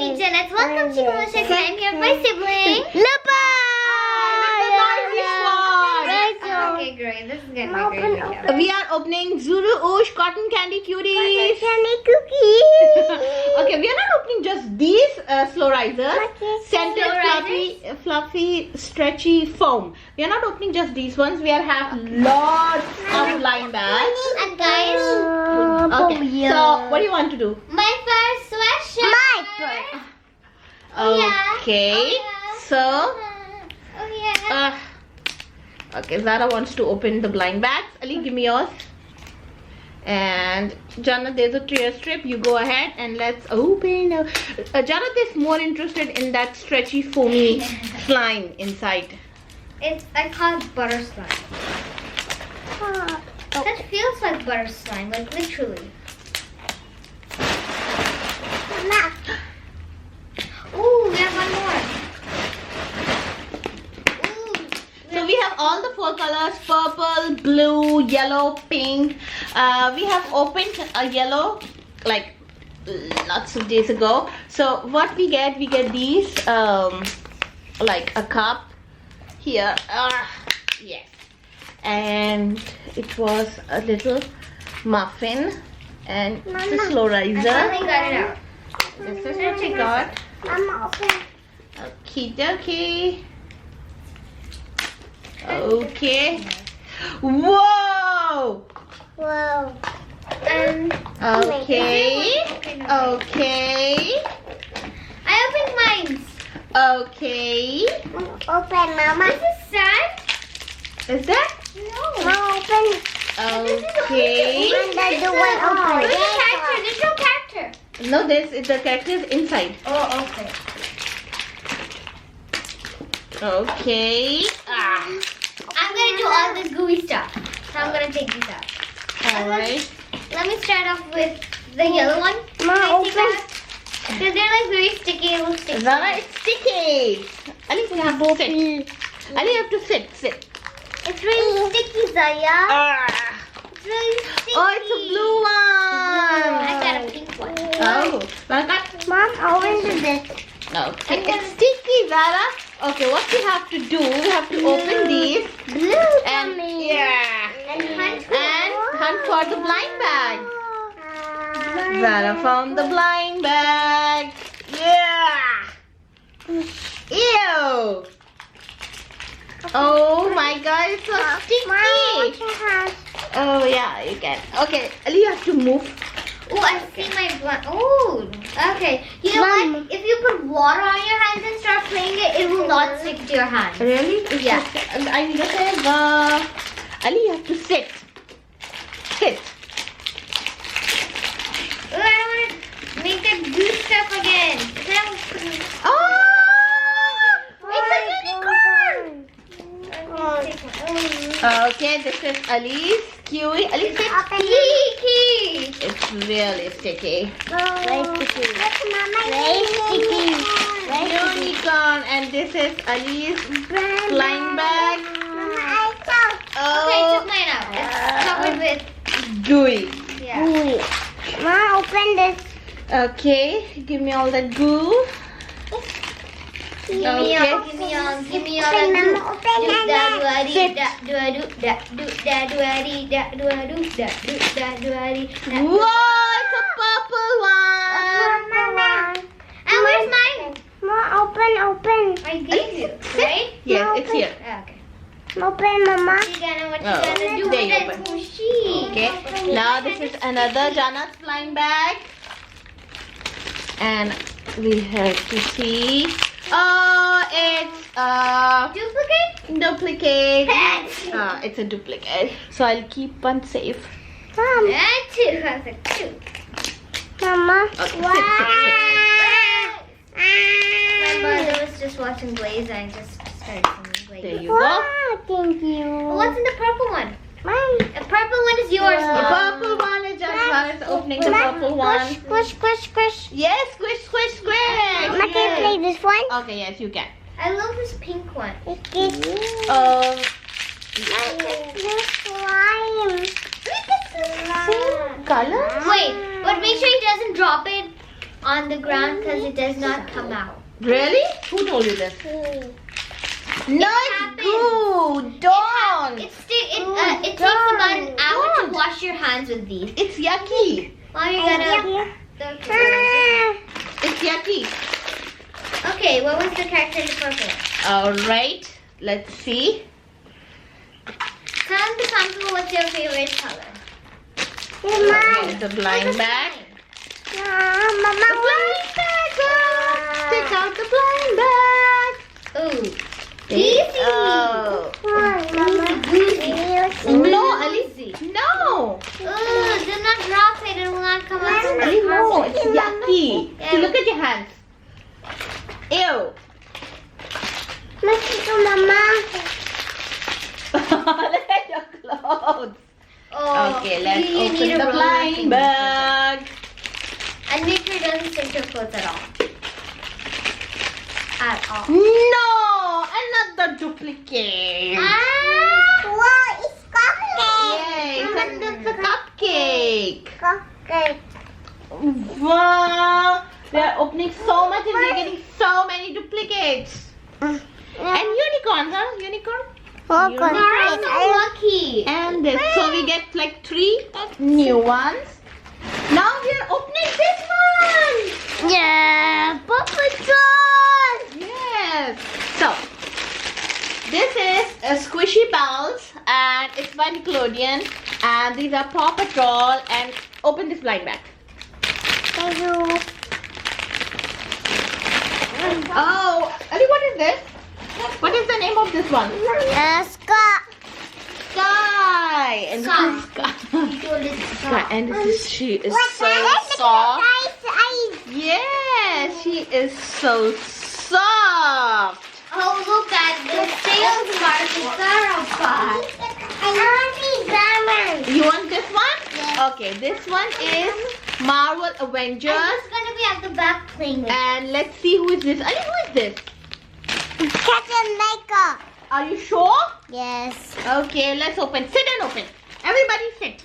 me, Janet. Welcome to Kumashak. I'm here with my sibling. Lupa! Okay, great. This is gonna be great video. We are opening Zuru Oosh Cotton Candy Cuties. Candy cookie. Okay, we are not opening just these slow risers. Scented, Slow fluffy, stretchy foam. We are not opening just these ones. We are have lots of blind bags. And guys, Okay, so what do you want to do? my first sweatshirt. Oh, yeah. Okay, Oh, yeah. so Oh yeah. okay, Zara wants to open the blind bags. Ali, give me yours. And Jana, there's a tear strip. You go ahead and let's open. Jana is more interested in that stretchy, foamy slime inside. I call it butter slime. That feels like butter slime, like literally. Ooh, we have one more. Ooh. So we have all the 4 colors: purple, blue, yellow, pink. We have opened a yellow like lots of days ago. So what we get these like a cup here. Yes, and it was a little muffin and the slow I riser. finally got it out. This is what we got. I'm open. Okie dokie. Okay. Whoa! Whoa. Okay. Okay. I opened mine. Okay. Open, Mama. This is sad. Is that? No. Mama, open. Okay. There's no character. There's no character. No, the character is inside. Oh, okay. Okay. I'm gonna do all this gooey stuff. So I'm gonna take these out. Alright. Let me start off with the yellow one. Mama, open. Because they're like very sticky. It looks sticky. Zara, it's sticky. Ali, you have to sit. Ali, you have to sit. It's really sticky, Zaya. It's really sticky. Oh, it's a blue one. I got a pink one. Oh, Mom, I'll do this. okay. It's sticky, Zara. Okay, what we have to do? We have to open these Blue and and hunt for the blind bag. Zara found the blind bag. Yeah. Ew. Oh my God, it's so sticky. Oh yeah, you can. Okay, Ali, you have to move. Oh, I see my blind. Oh, okay. You know what? If you put water on your hands and start playing it, it will not stick to your hands. Really? Yeah. I need a favor. Ali, you have to sit. Sit. Oh, I don't want to make that goo stuff again. Oh! Okay, this is Ali's kiwi. Ali, sit. Sticky. It's really sticky. Very sticky. Very sticky. Unicorn, and this is Ali's blind bag. Okay, I took mine out. It's covered with. Gooey. Yeah. Mom, open this. Okay, give me all that goo. Give me all that goo. Whoa, it's a purple one. And where's mine? Mom, open. I gave you, right? Yes, it's here. Okay. Open, Mama. What you gonna do there you with open. that Okay, now this is another Jana's blind bag. And we have to see. Oh, it's duplicate. It's a duplicate. So I'll keep one safe. Mom. And two. I said two. Mama. Okay, My mother was just watching Blaze and I just started singing Blaze. There you go. Thank you. What's in the purple one? Mine. The purple one is yours. The purple one is just opening the purple one. Squish. Yes, squish. I can play this one. Okay, yes, you can. I love this pink one. Same color? Wait, but make sure he doesn't drop it. on the ground because it does not come out. Really? Who told you this? No, it's good. Don't. It takes about an hour to wash your hands with these. It's yucky. Mom, you gotta. It's yucky. Okay, what was the character in the purple? Alright, let's see. Tell the constable what's your favorite color. Okay, the blind bag. The blind bag, girl. Take out the blind bag. Ooh. Easy. Oh. Ooh. No, Ali. No. Ooh, do not drop it. It will not come out from Ali, the no. carpet. It's yucky. Yeah. See, look at your hands. Ew. Look at your clothes. Oh, Okay, let's you need open a the roller blind thing. bag. And make sure it doesn't stick to your clothes at all. At all. No, another duplicate. Wow, it's Yay, and it's a cupcake. Wow, we are opening so much and we are getting so many duplicates. And unicorn, huh? Unicorn? You're so lucky. And this, so we get like 3 new ones. Now we are opening this one. Yeah, Papa John. Yes. So this is a Squishy Balls and it's by Nickelodeon and these are Paw Patrol and open this blind bag. Oh, Ali, what is this? What is the name of this one? Sky. And this is Sky. And this is, she is so soft. Yes, she is so soft. Oh, look at the sales mark. You want this one? Yes. Okay, this one is Marvel Avengers. I'm just gonna be at the back playing with it. And let's see who is this. Ali, who is this? Are you sure? Yes. Okay, let's open. Sit and open. Everybody sit.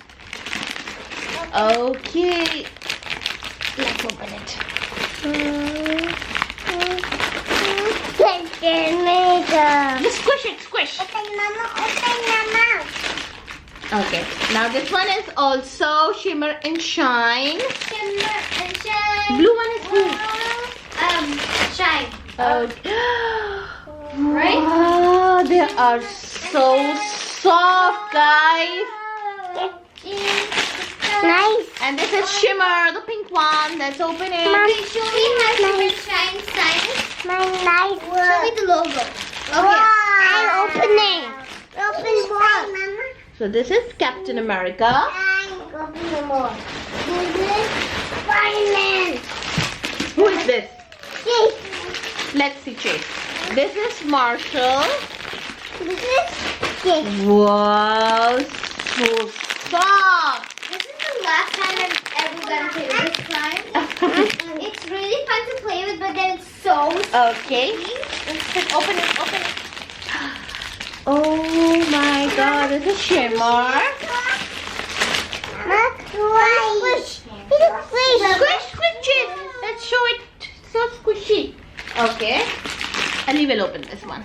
Okay. Let's open it. Just squish it, squish. Okay. Now this one is also Shimmer and Shine. Shimmer and shine. Blue one is who? Shine. Okay. Right? Wow, they are so soft, guys. Nice. And this is Shimmer, the pink one. Let's open it. Okay, show me how Shimmer and Shine signs. Show me the logo. Okay. I'm opening. Open one. So this is Captain America. Who is this? Let's see, Chase. This is Marshall. Wow, so soft. This is the last time I'm ever gonna play with this slime. It's really fun to play with, but then it's so Okay. Let's open it, open it. Oh my god, this is Shimmer. Squish, squish it. Let's show it. So squishy. Okay. Ali will open this one.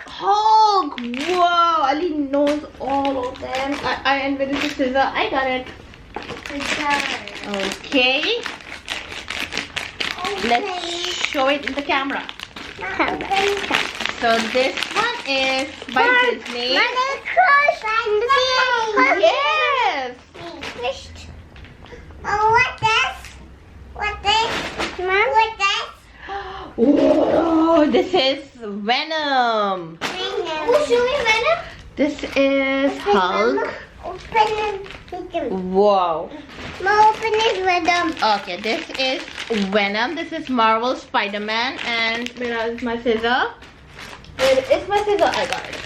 Hulk. Whoa. Ali knows all of them. And with the scissor, I got it. Okay. Let's show it in the camera. So this one is by Disney. Yes. Whoa, this is Venom. Who's doing Venom? This is Hulk. Wow. Okay, this is Venom. This is Marvel Spider-Man. And where is my scissor? Where is my scissor? I got it.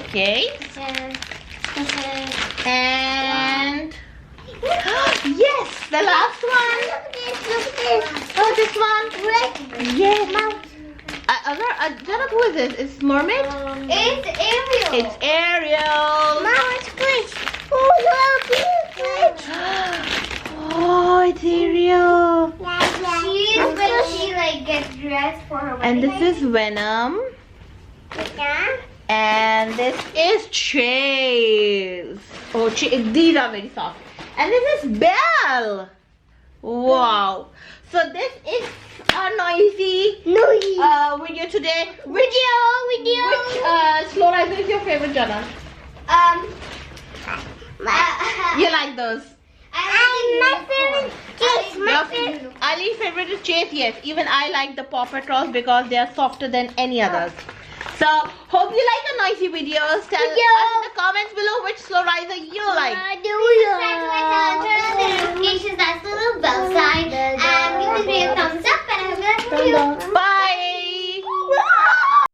Okay. And yes, the last one. Oh, this one. Yes. Janet, who is this? Is mermaid? It's Ariel. It's Ariel. Mom, it's Glitch. Oh, look, it's Glitch. Oh, it's Ariel. She is when she like gets dressed for her And wedding. this is Venom. Yeah. And this is Chase. Oh, these are very soft. And this is Belle. Wow. So this is a noisy video today. Which slow rider is your favorite, Jana? You like those? My favorite Chase. Ali's favorite is Chase, yes. Even I like the Paw Patrols because they are softer than any others. So, hope you like a noisy videos. Tell us in the comments below which slow rider you like. Subscribe to my channel, turn on the notifications, that's the little bell sign, and give the video a thumbs up, and I hope you like the video. Bye.